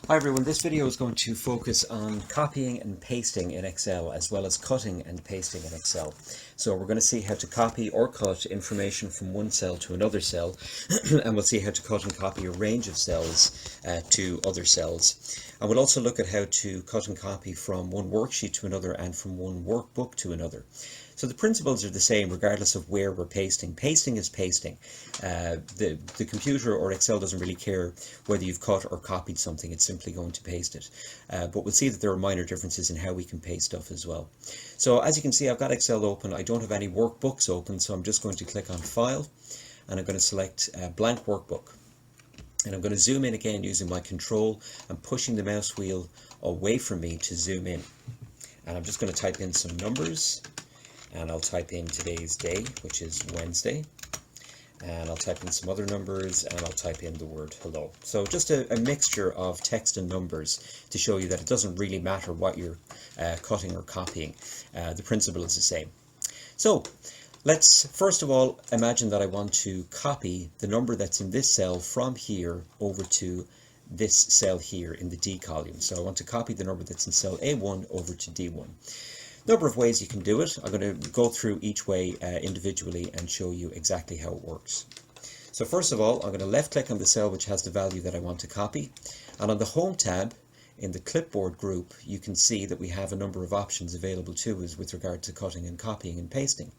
Hi everyone, this video is going to focus on copying and pasting in Excel as well as cutting and pasting in Excel. So we're going to see how to copy or cut information from one cell to another cell and we'll see how to cut and copy a range of cells to other cells. And we'll also look at how to cut and copy from one worksheet to another and from one workbook to another. So the principles are the same regardless of where we're pasting. Pasting is pasting. The computer or Excel doesn't really care whether you've cut or copied something, it's simply going to paste it. But we'll see that there are minor differences in how we can paste stuff as well. So as you can see, I've got Excel open. I don't have any workbooks open, so I'm just going to click on File and I'm going to select Blank Workbook. And I'm going to zoom in again using my control and pushing the mouse wheel away from me to zoom in. And I'm just going to type in some numbers. And I'll type in today's day, which is Wednesday, and I'll type in some other numbers, and I'll type in the word hello. So just a mixture of text and numbers to show you that it doesn't really matter what you're cutting or copying. The principle is the same. So let's first of all imagine that I want to copy the number that's in this cell from here over to this cell here in the D column. So I want to copy the number that's in cell A1 over to D1. Number of ways you can do it. I'm going to go through each way individually and show you exactly how it works. So first of all, I'm going to left click on the cell which has the value that I want to copy, and on the Home tab in the clipboard group you can see that we have a number of options available to us with regard to cutting and copying and pasting.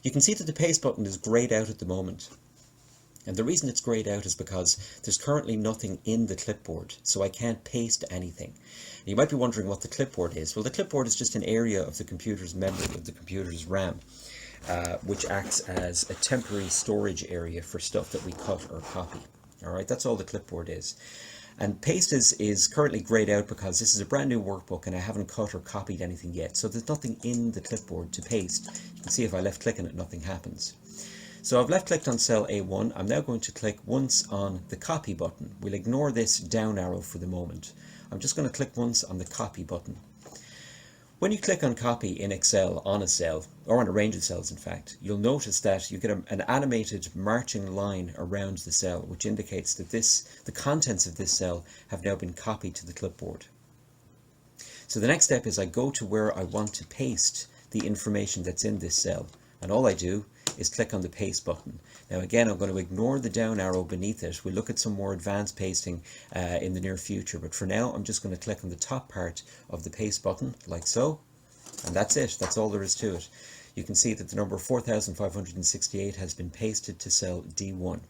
You can see that the paste button is grayed out at the moment. And the reason it's grayed out is because there's currently nothing in the clipboard, so I can't paste anything. You might be wondering what the clipboard is. Well, the clipboard is just an area of the computer's memory, of the computer's RAM, which acts as a temporary storage area for stuff that we cut or copy. All right, that's all the clipboard is. And paste is currently grayed out because this is a brand new workbook and I haven't cut or copied anything yet. So there's nothing in the clipboard to paste. You can see if I left click on it, nothing happens. So I've left clicked on cell A1. I'm now going to click once on the copy button. We'll ignore this down arrow for the moment. I'm just going to click once on the copy button. When you click on copy in Excel on a cell, or on a range of cells in fact, you'll notice that you get an animated marching line around the cell, which indicates that the contents of this cell have now been copied to the clipboard. So the next step is I go to where I want to paste the information that's in this cell, and all I do is click on the paste button. Now again, I'm going to ignore the down arrow beneath it. We'll look at some more advanced pasting in the near future, but for now I'm just going to click on the top part of the paste button like so, and that's it. That's all there is to it. You can see that the number 4568 has been pasted to cell D1.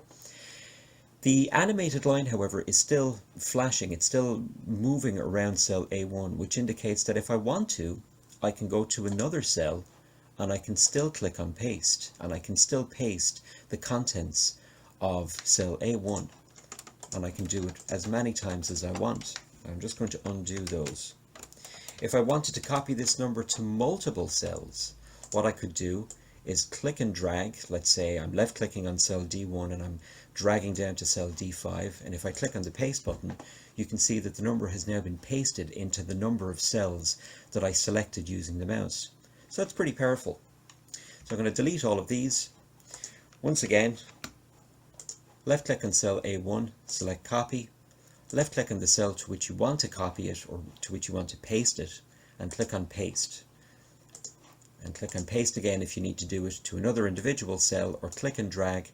The animated line, however, is still flashing. It's still moving around cell A1, which indicates that if I want to, I can go to another cell and I can still click on paste, and I can still paste the contents of cell A1, and I can do it as many times as I want. I'm just going to undo those. If I wanted to copy this number to multiple cells, what I could do is click and drag. Let's say I'm left clicking on cell D1 and I'm dragging down to cell D5, and if I click on the paste button, you can see that the number has now been pasted into the number of cells that I selected using the mouse. So that's pretty powerful. So I'm going to delete all of these. Once again, left click on cell A1, select copy, left click on the cell to which you want to copy it or to which you want to paste it, and click on paste. And click on paste again if you need to do it to another individual cell, or click and drag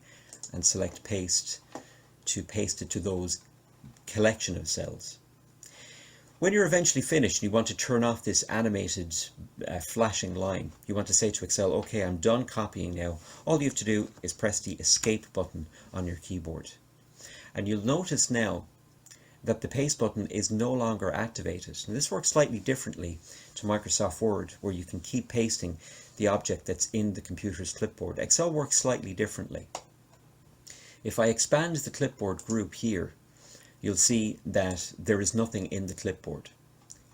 and select paste to paste it to those collection of cells. When you're eventually finished and you want to turn off this animated flashing line, you want to say to Excel, okay, I'm done copying now. All you have to do is press the escape button on your keyboard. And you'll notice now that the paste button is no longer activated. And this works slightly differently to Microsoft Word, where you can keep pasting the object that's in the computer's clipboard. Excel works slightly differently. If I expand the clipboard group here, you'll see that there is nothing in the clipboard,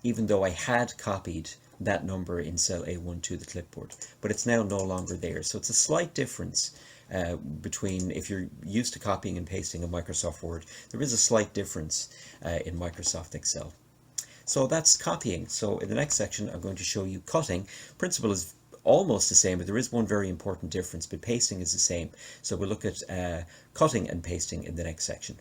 even though I had copied that number in cell A1 to the clipboard, but it's now no longer there. So it's a slight difference between if you're used to copying and pasting in Microsoft Word. There is a slight difference in Microsoft Excel. So that's copying. So in the next section I'm going to show you cutting. Principle is almost the same, but there is one very important difference, but pasting is the same. So we'll look at cutting and pasting in the next section.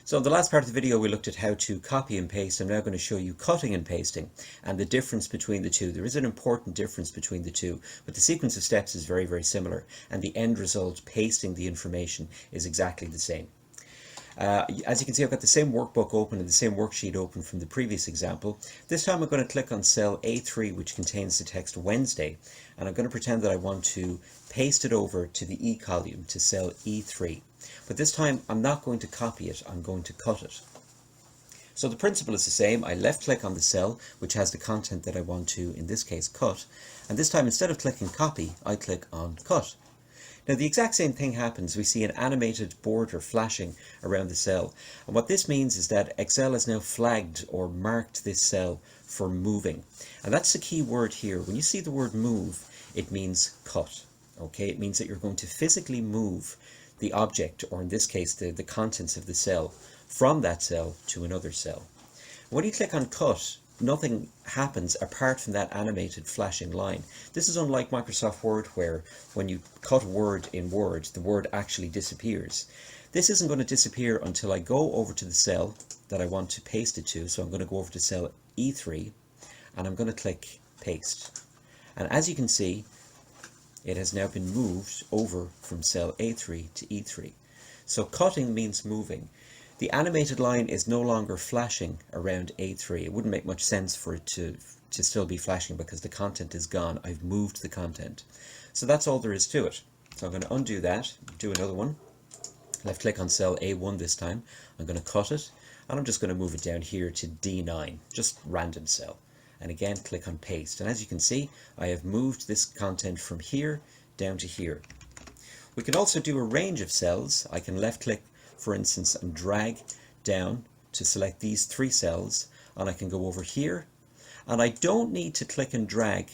So in the last part of the video we looked at how to copy and paste. I'm now going to show you cutting and pasting and the difference between the two. There is an important difference between the two, but the sequence of steps is very, very similar, and the end result, pasting the information, is exactly the same. As you can see, I've got the same workbook open and the same worksheet open from the previous example. This time I'm going to click on cell A3, which contains the text Wednesday, and I'm going to pretend that I want to paste it over to the E column, to cell E3. But this time I'm not going to copy it, I'm going to cut it. So the principle is the same. I left click on the cell which has the content that I want to, in this case, cut, and this time instead of clicking copy, I click on cut. Now the exact same thing happens. We see an animated border flashing around the cell, and what this means is that Excel has now flagged or marked this cell for moving, and that's the key word here. When you see the word move, it means cut. Okay, it means that you're going to physically move the object, or in this case the contents of the cell, from that cell to another cell. When you click on cut, nothing happens apart from that animated flashing line. This is unlike Microsoft Word, where when you cut a word in Word, the word actually disappears. This isn't going to disappear until I go over to the cell that I want to paste it to. So I'm going to go over to cell E3 and I'm going to click paste. And as you can see, it has now been moved over from cell A3 to E3. So cutting means moving. The animated line is no longer flashing around A3. It wouldn't make much sense for it to still be flashing because the content is gone. I've moved the content. So that's all there is to it. So I'm going to undo that, do another one. Left click on cell A1 this time. I'm going to cut it, and I'm just going to move it down here to D9, just random cell. And again, click on paste. And as you can see, I have moved this content from here down to here. We can also do a range of cells. I can left click, for instance, and drag down to select these 3 cells, and I can go over here, and I don't need to click and drag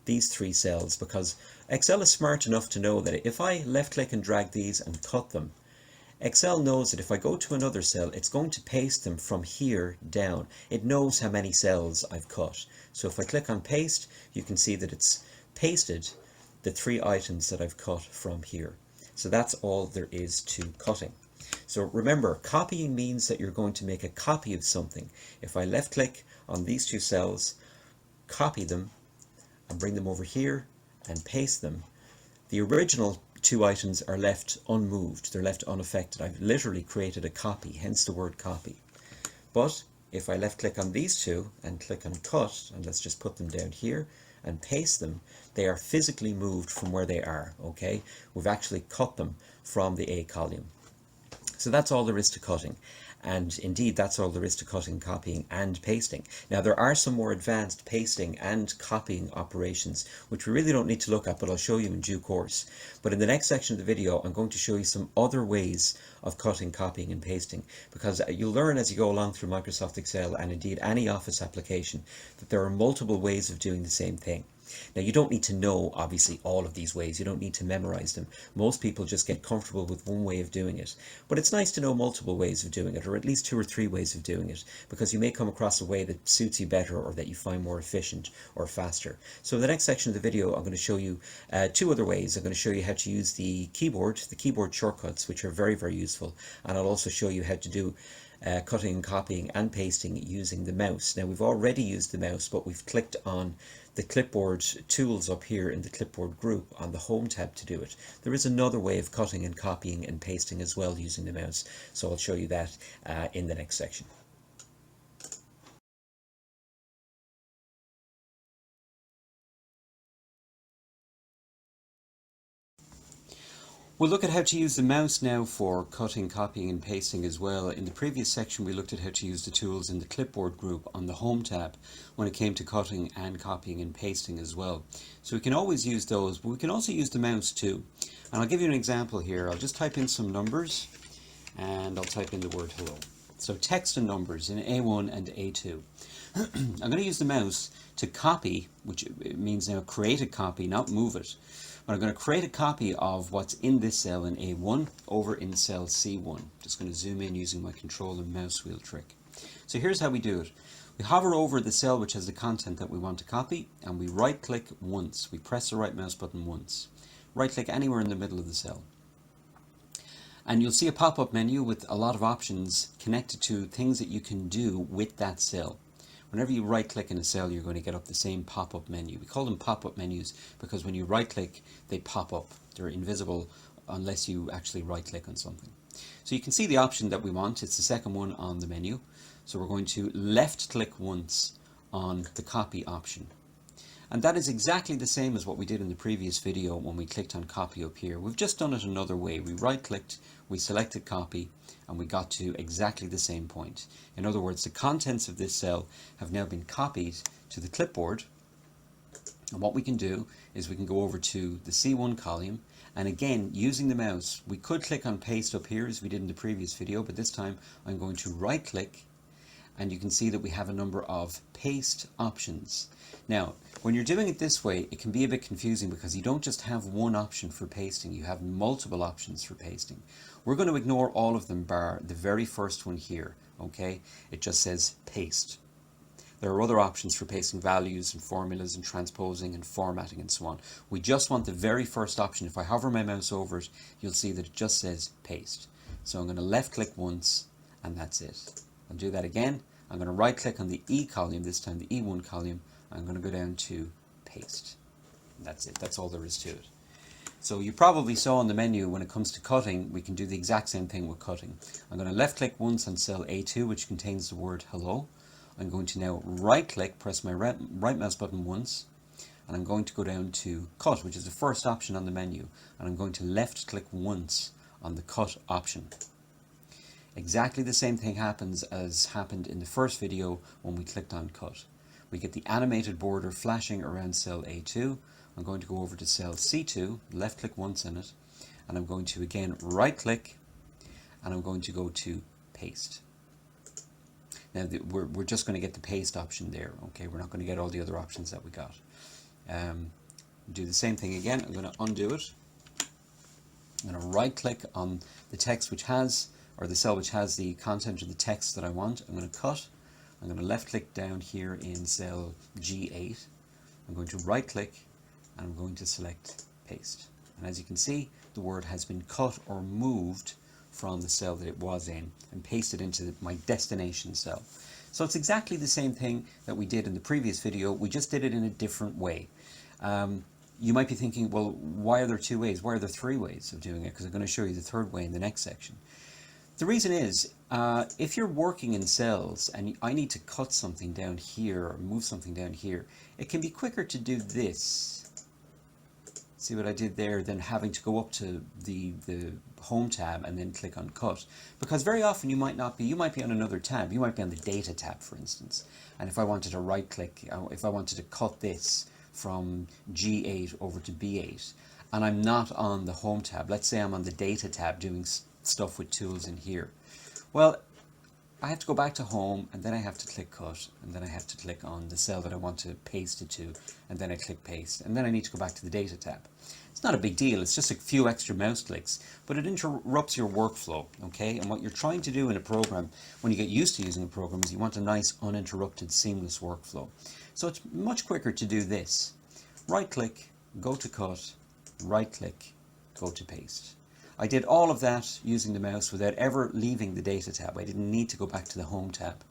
these 3 cells because Excel is smart enough to know that if I left click and drag these and cut them, Excel knows that if I go to another cell, it's going to paste them from here down. It knows how many cells I've cut. So if I click on paste, you can see that it's pasted the 3 items that I've cut from here. So that's all there is to cutting. So remember, copying means that you're going to make a copy of something. If I left click on these 2 cells, copy them, and bring them over here and paste them, the original 2 items are left unmoved. They're left unaffected. I've literally created a copy, hence the word copy. But if I left click on these 2 and click on cut, and let's just put them down here and paste them, they are physically moved from where they are. Okay, we've actually cut them from the A column. So that's all there is to cutting, and indeed that's all there is to cutting, copying and pasting. Now there are some more advanced pasting and copying operations which we really don't need to look at, but I'll show you in due course. But in the next section of the video I'm going to show you some other ways of cutting, copying and pasting, because you'll learn as you go along through Microsoft Excel and indeed any Office application that there are multiple ways of doing the same thing. Now you don't need to know obviously all of these ways, you don't need to memorize them. Most people just get comfortable with one way of doing it, but it's nice to know multiple ways of doing it, or at least 2 or 3 ways of doing it, because you may come across a way that suits you better or that you find more efficient or faster. So in the next section of the video I'm going to show you 2 other ways. I'm going to show you how to use the keyboard shortcuts, which are very, very useful, and I'll also show you how to do cutting, copying and pasting using the mouse. Now we've already used the mouse, but we've clicked on the clipboard tools up here in the clipboard group on the home tab to do it. There is another way of cutting and copying and pasting as well using the mouse, so I'll show you that in the next section. We'll look at how to use the mouse now for cutting, copying and pasting as well. In the previous section we looked at how to use the tools in the clipboard group on the home tab when it came to cutting and copying and pasting as well. So we can always use those, but we can also use the mouse too. And I'll give you an example here. I'll just type in some numbers and I'll type in the word hello. So text and numbers in A1 and A2. I'm going to use the mouse to copy, which means now create a copy, not move it. But I'm going to create a copy of what's in this cell in A1 over in cell C1. Just going to zoom in using my control and mouse wheel trick. So here's how we do it. We hover over the cell which has the content that we want to copy, and we right click once. We press the right mouse button once. Right click anywhere in the middle of the cell. And you'll see a pop-up menu with a lot of options connected to things that you can do with that cell. Whenever you right-click in a cell, you're going to get up the same pop-up menu. We call them pop-up menus because when you right-click, they pop up. They're invisible unless you actually right-click on something. So you can see the option that we want. It's the second one on the menu. So we're going to left-click once on the copy option. And that is exactly the same as what we did in the previous video when we clicked on copy up here. We've just done it another way. We right-clicked, we selected copy, and we got to exactly the same point. In other words, the contents of this cell have now been copied to the clipboard. And what we can do is we can go over to the C1 column, and again, using the mouse, we could click on paste up here as we did in the previous video, but this time I'm going to right-click, and you can see that we have a number of paste options. Now, when you're doing it this way, it can be a bit confusing because you don't just have one option for pasting, you have multiple options for pasting. We're going to ignore all of them bar the very first one here, okay? It just says paste. There are other options for pasting values and formulas and transposing and formatting and so on. We just want the very first option. If I hover my mouse over it, you'll see that it just says paste. So I'm going to left click once and that's it. I'll do that again. I'm going to right click on the E column, this time the E1 column. I'm going to go down to paste. That's it. That's all there is to it. So you probably saw on the menu when it comes to cutting, we can do the exact same thing with cutting. I'm going to left click once on cell A2, which contains the word hello. I'm going to now right click, press my right mouse button once, and I'm going to go down to cut, which is the first option on the menu, and I'm going to left click once on the cut option. Exactly the same thing happens as happened in the first video when we clicked on cut. We get the animated border flashing around cell A2. I'm going to go over to cell C2, left click once in it, and I'm going to again right click, and I'm going to go to paste. Now we're just going to get the paste option there, okay? We're not going to get all the other options that we got. Do the same thing again. I'm going to undo it. I'm going to right click on the text which has, or the cell which has the content of the text that I want. I'm going to cut. I'm going to left click down here in cell G8. I'm going to right click and I'm going to select paste. And as you can see, the word has been cut or moved from the cell that it was in and pasted into my destination cell. So it's exactly the same thing that we did in the previous video. We just did it in a different way. You might be thinking, well, why are there two ways? Why are there three ways of doing it? Because I'm going to show you the third way in the next section. The reason is, if you're working in cells and I need to cut something down here or move something down here, it can be quicker to do this. See what I did there, than having to go up to the home tab and then click on cut. Because very often you might be on another tab. You might be on the data tab, for instance. And if I wanted to right click, if I wanted to cut this from G8 over to B8, and I'm not on the home tab, let's say I'm on the data tab doing stuff with tools in here. Well, I have to go back to home, and then I have to click cut, and then I have to click on the cell that I want to paste it to, and then I click paste, and then I need to go back to the data tab. It's not a big deal, it's just a few extra mouse clicks, but it interrupts your workflow, okay? And what you're trying to do in a program, when you get used to using a program, is you want a nice, uninterrupted, seamless workflow. So it's much quicker to do this. Right click, go to cut, right click, go to paste. I did all of that using the mouse without ever leaving the data tab. I didn't need to go back to the home tab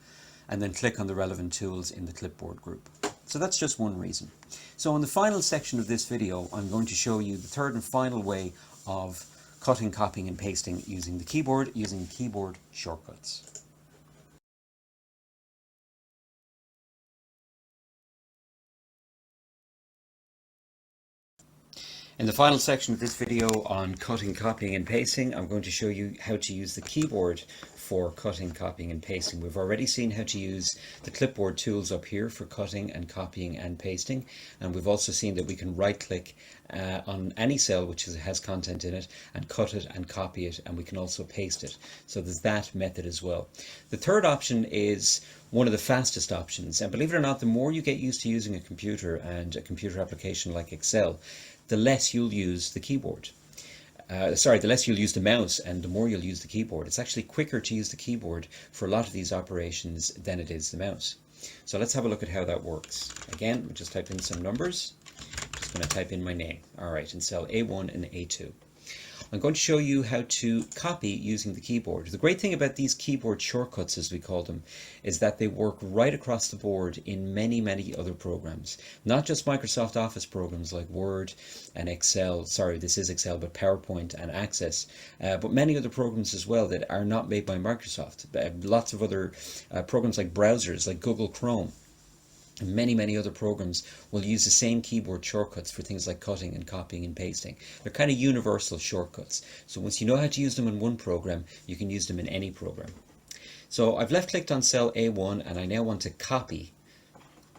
and then click on the relevant tools in the clipboard group. So that's just one reason. So in the final section of this video, I'm going to show you the third and final way of cutting, copying and pasting using the keyboard, using keyboard shortcuts. In the final section of this video on cutting, copying and pasting, I'm going to show you how to use the keyboard for cutting, copying and pasting. We've already seen how to use the clipboard tools up here for cutting and copying and pasting, and we've also seen that we can right click on any cell which has content in it and cut it and copy it, and we can also paste it. So there's that method as well. The third option is one of the fastest options, and believe it or not, the more you get used to using a computer and a computer application like Excel, the less you'll use the keyboard. The less you'll use the mouse and the more you'll use the keyboard. It's actually quicker to use the keyboard for a lot of these operations than it is the mouse. So let's have a look at how that works. Again, we'll just type in some numbers. I'm just going to type in my name. Alright, in cell A1 and A2. I'm going to show you how to copy using the keyboard. The great thing about these keyboard shortcuts, as we call them, is that they work right across the board in many, many other programs. Not just Microsoft Office programs like Word and Excel, sorry, this is Excel, but PowerPoint and Access, but many other programs as well that are not made by Microsoft. Lots of other programs like browsers, like Google Chrome. And many other programs will use the same keyboard shortcuts for things like cutting and copying and pasting. They're kind of universal shortcuts. So once you know how to use them in one program, you can use them in any program. So I've left clicked on cell A1 and I now want to copy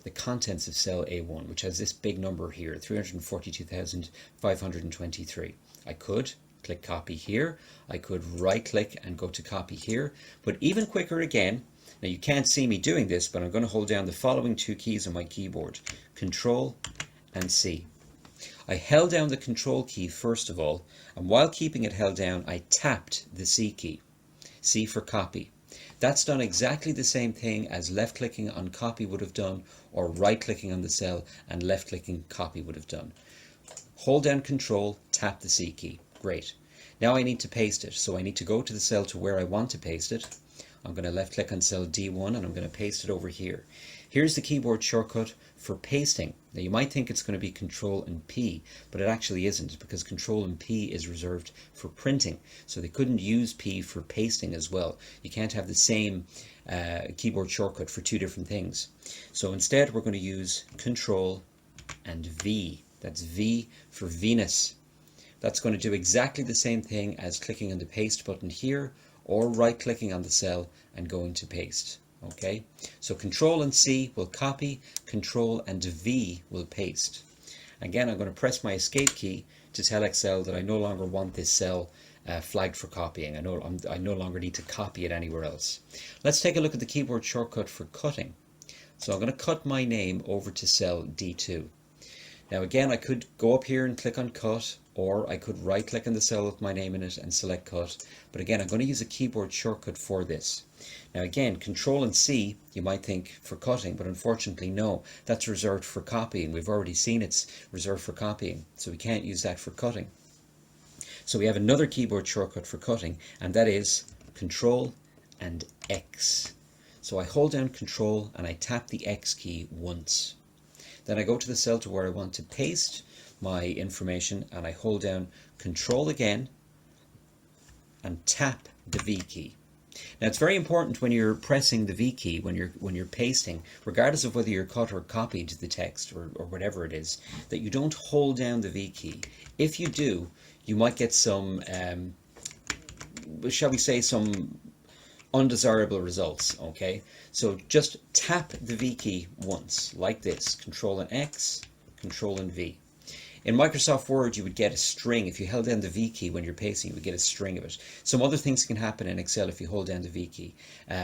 the contents of cell A1, which has this big number here, 342,523. I could click copy here. I could right click and go to copy here. But even quicker again, now you can't see me doing this, but I'm going to hold down the following two keys on my keyboard, Control and C. I held down the Control key first of all, and while keeping it held down, I tapped the C key, C for copy. That's done exactly the same thing as left-clicking on copy would have done, or right-clicking on the cell and left-clicking copy would have done. Hold down Control, tap the C key. Great. Now I need to paste it, so I need to go to the cell to where I want to paste it. I'm going to left click on cell D1 and I'm going to paste it over here. Here's the keyboard shortcut for pasting. Now you might think it's going to be Control and P, but it actually isn't, because Control and P is reserved for printing. So they couldn't use P for pasting as well. You can't have the same keyboard shortcut for two different things. So instead we're going to use Control and V. That's V for Venus. That's going to do exactly the same thing as clicking on the paste button here, or right clicking on the cell and going to paste. Okay, so Control and C will copy, Control and V will paste. Again, I'm going to press my escape key to tell Excel that I no longer want this cell flagged for copying. I no longer need to copy it anywhere else. Let's take a look at the keyboard shortcut for cutting. So I'm going to cut my name over to cell D2. Now again, I could go up here and click on cut, or I could right click on the cell with my name in it and select cut. But again, I'm going to use a keyboard shortcut for this. Now again, Control and C, you might think for cutting, but unfortunately no, that's reserved for copying. We've already seen it's reserved for copying, so we can't use that for cutting. So we have another keyboard shortcut for cutting, and that is Control and X. So I hold down Control and I tap the X key once. Then I go to the cell to where I want to paste my information and I hold down Control again and tap the V key. Now it's very important when you're pressing the V key, when you're pasting, regardless of whether you're cut or copied the text or whatever it is, that you don't hold down the V key. If you do, you might get some, shall we say, some undesirable results. Okay, so just tap the V key once, like this, Control and X, Control and V. In Microsoft Word, you would get a string. If you held down the V key when you're pasting, you would get a string of it. Some other things can happen in Excel if you hold down the V key.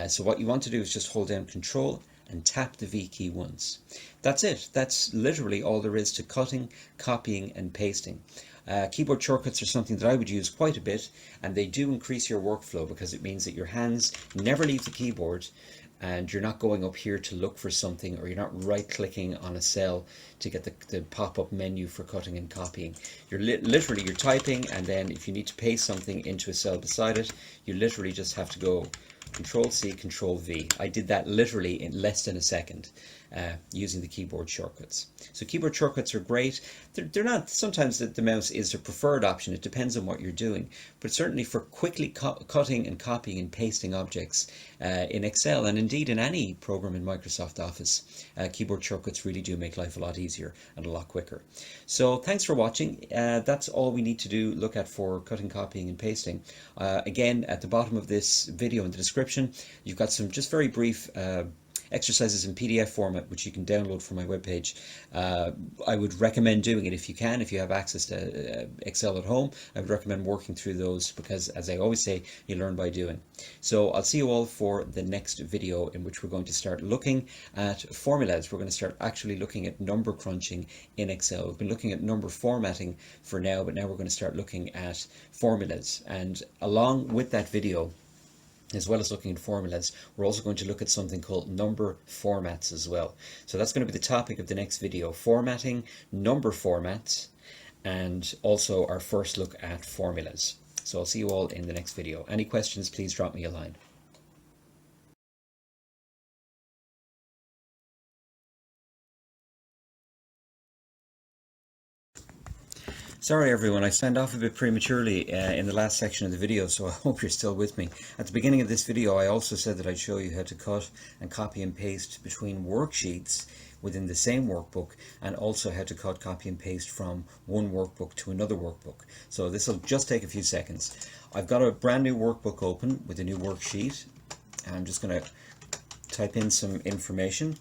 So what you want to do is just hold down Control and tap the V key once. That's it. That's literally all there is to cutting, copying and pasting. Keyboard shortcuts are something that I would use quite a bit, and they do increase your workflow because it means that your hands never leave the keyboard and you're not going up here to look for something, or you're not right clicking on a cell to get the pop-up menu for cutting and copying. You're literally you're typing, and then if you need to paste something into a cell beside it, you literally just have to go Control C, Control V. I did that literally in less than a second using the keyboard shortcuts. So keyboard shortcuts are great. They're not, sometimes the mouse is the preferred option. It depends on what you're doing. But certainly for quickly cutting and copying and pasting objects in Excel, and indeed in any program in Microsoft Office, keyboard shortcuts really do make life a lot easier and a lot quicker. So thanks for watching. That's all we need to do, look at for cutting, copying and pasting. Again, at the bottom of this video in the description, you've got some just very brief exercises in PDF format which you can download from my webpage. I would recommend doing it if you can, if you have access to Excel at home. I would recommend working through those because, as I always say, you learn by doing. So I'll see you all for the next video, in which we're going to start looking at formulas. We're going to start actually looking at number crunching in Excel. We've been looking at number formatting for now, but now we're going to start looking at formulas. And along with that video, as well as looking at formulas, we're also going to look at something called number formats as well. So that's going to be the topic of the next video: formatting, number formats, and also our first look at formulas. So I'll see you all in the next video. Any questions, please drop me a line. Sorry everyone, I signed off a bit prematurely in the last section of the video, so I hope you're still with me. At the beginning of this video I also said that I'd show you how to cut and copy and paste between worksheets within the same workbook, and also how to cut, copy and paste from one workbook to another workbook. So this will just take a few seconds. I've got a brand new workbook open with a new worksheet, and I'm just going to type in some information,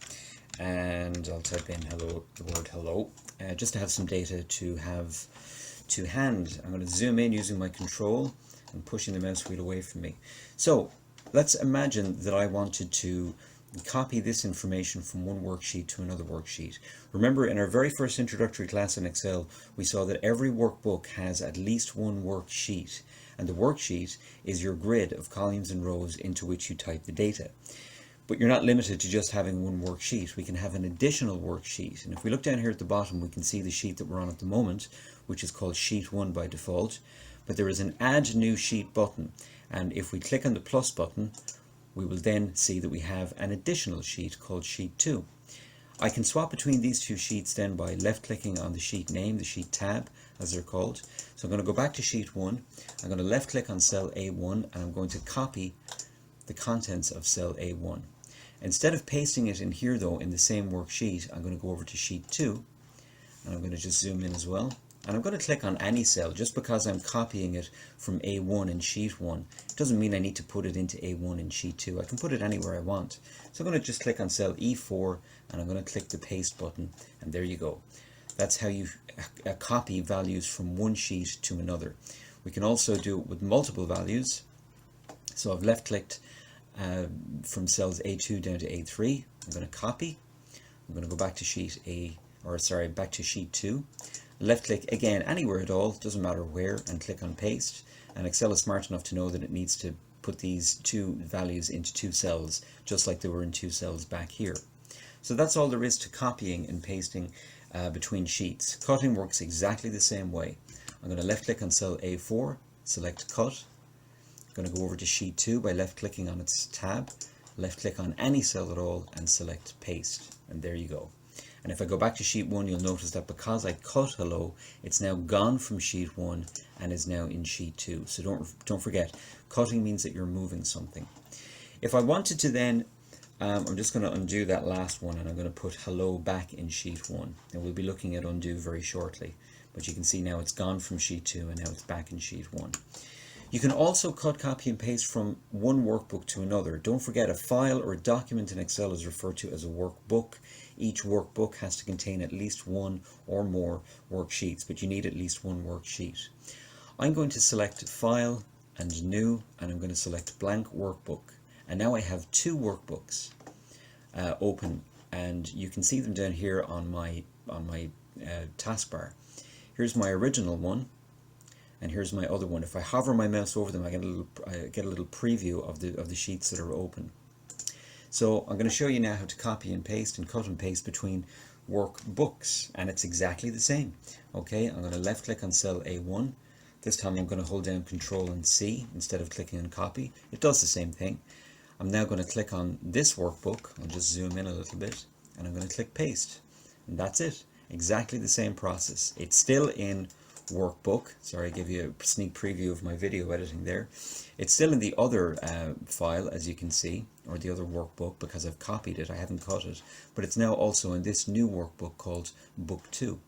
and I'll type in hello, the word hello, just to have some data to have to hand. I'm going to zoom in using my control and pushing the mouse wheel away from me. So let's imagine that I wanted to copy this information from one worksheet to another worksheet. Remember, in our very first introductory class in Excel, we saw that every workbook has at least one worksheet, and the worksheet is your grid of columns and rows into which you type the data. But you're not limited to just having one worksheet. We can have an additional worksheet, and if we look down here at the bottom, we can see the sheet that we're on at the moment, which is called Sheet 1 by default. But there is an Add New Sheet button, and if we click on the plus button, we will then see that we have an additional sheet called Sheet 2. I can swap between these two sheets then by left clicking on the sheet name, the sheet tab as they're called. So I'm going to go back to Sheet 1, I'm going to left click on cell A1, and I'm going to copy the contents of cell A1. Instead of pasting it in here though in the same worksheet, I'm going to go over to Sheet 2, and I'm going to just zoom in as well. And I'm going to click on any cell. Just because I'm copying it from A1 in Sheet 1, it doesn't mean I need to put it into A1 in Sheet 2. I can put it anywhere I want. So I'm going to just click on cell E4, and I'm going to click the paste button, and there you go. That's how you copy values from one sheet to another. We can also do it with multiple values. So I've left clicked from cells A2 down to A3. I'm going to copy. I'm going to go back to back to Sheet 2. Left click again anywhere at all, doesn't matter where, and click on paste. And Excel is smart enough to know that it needs to put these two values into two cells, just like they were in two cells back here. So that's all there is to copying and pasting between sheets. Cutting works exactly the same way. I'm going to left click on cell A4, select cut. I'm going to go over to Sheet 2 by left clicking on its tab, left click on any cell at all, and select paste. And there you go. And if I go back to Sheet 1, you'll notice that because I cut hello, it's now gone from Sheet 1 and is now in Sheet 2. So don't forget, cutting means that you're moving something. If I wanted to then, I'm just going to undo that last one, and I'm going to put hello back in Sheet 1. And we'll be looking at undo very shortly. But you can see now it's gone from Sheet 2 and now it's back in Sheet 1. You can also cut, copy and paste from one workbook to another. Don't forget, a file or a document in Excel is referred to as a workbook. Each workbook has to contain at least one or more worksheets, but you need at least one worksheet. I'm going to select File and New, and I'm going to select Blank Workbook. And now I have two workbooks open, and you can see them down here on my taskbar. Here's my original one, and here's my other one. If I hover my mouse over them, I get a little preview of the sheets that are open. So I'm going to show you now how to copy and paste and cut and paste between workbooks, and it's exactly the same. Okay, I'm going to left click on cell A1. This time I'm going to hold down Control and C instead of clicking on copy. It does the same thing. I'm now going to click on this workbook. I'll just zoom in a little bit, and I'm going to click paste, and that's it. Exactly the same process. It's still in workbook. Sorry, I gave you a sneak preview of my video editing there. It's still in the other file, as you can see, or the other workbook, because I've copied it. I haven't cut it, but it's now also in this new workbook called Book 2.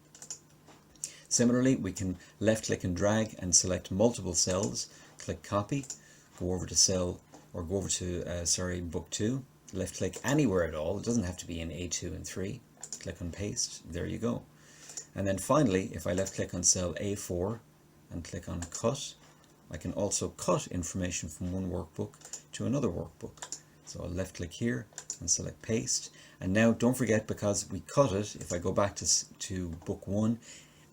Similarly, we can left click and drag and select multiple cells, click copy, go over to cell, or go over to Book 2, left click anywhere at all. It doesn't have to be in A2 and 3. Click on paste. There you go. And then finally, if I left click on cell A4 and click on cut, I can also cut information from one workbook to another workbook. So I'll left click here and select paste. And now don't forget, because we cut it, if I go back to book 1,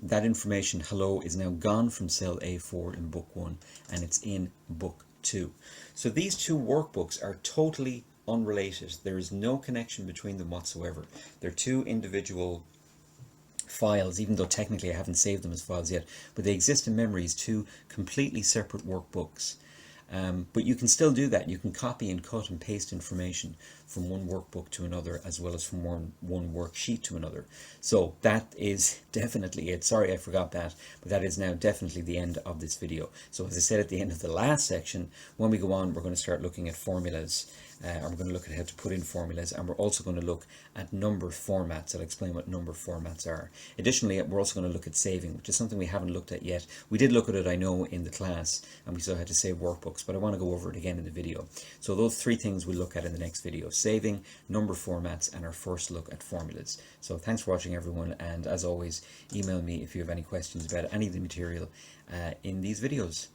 that information hello is now gone from cell A4 in book 1, and it's in book 2. So these two workbooks are totally unrelated. There is no connection between them whatsoever. They're two individual files, even though technically I haven't saved them as files yet, but they exist in memory as two completely separate workbooks. But you can still do that. You can copy and cut and paste information from one workbook to another, as well as from one worksheet to another. So that is definitely it. Sorry I forgot that, but that is now definitely the end of this video. So as I said at the end of the last section, when we go on, we're going to start looking at formulas. And we're going to look at how to put in formulas, and we're also going to look at number formats. I'll explain what number formats are. Additionally, we're also going to look at saving, which is something we haven't looked at yet. We did look at it, I know, in the class, and we saw how to save workbooks, but I want to go over it again in the video. So those three things we'll look at in the next video: saving, number formats, and our first look at formulas. So thanks for watching, everyone, and as always, email me if you have any questions about any of the material in these videos.